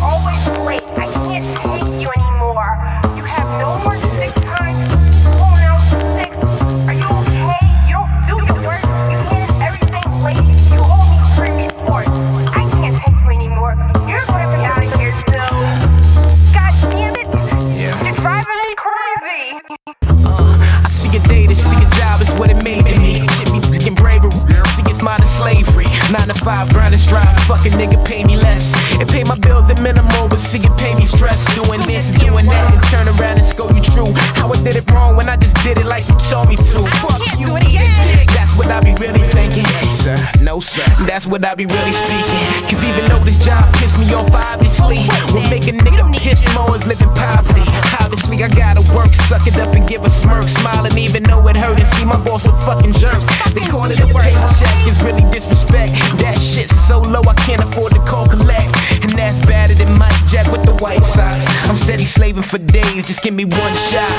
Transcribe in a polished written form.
always late. I can't take you anymore. You have no more sick time. Pulling out sick. Are you okay? You don't do your work. You handed everything late. You owe me 3 reports. I can't take you anymore. You're gonna be out of here soon. God damn it. Yeah. You're driving me crazy. I see a day to see a job is what it made to me. Shit be freaking bravery. See it's modern slavery. 9 to 5, grind and strive. Fuck a nigga, pay me less. It pay my bills at minimal, but see it pay me stress. Doing this and doing that, and turn around and scold you true. How I did it wrong when I just did it like you told me to. Fuck you, eat a dick. That's what I be really thinking. Yes, sir. No, sir. That's what I be really speaking. Cause even though this job pissed me off, obviously, what make a nigga piss more is living poverty. Obviously, I gotta work, suck it up and give a smirk. Smiling even though it hurt and see my boss a fucking jerk. They call it a paycheck, it's really disrespect. That shit's so low I can't afford to call collect. And that's better than Mike Jack with the White Sox. I'm steady slaving for days, just give me one shot.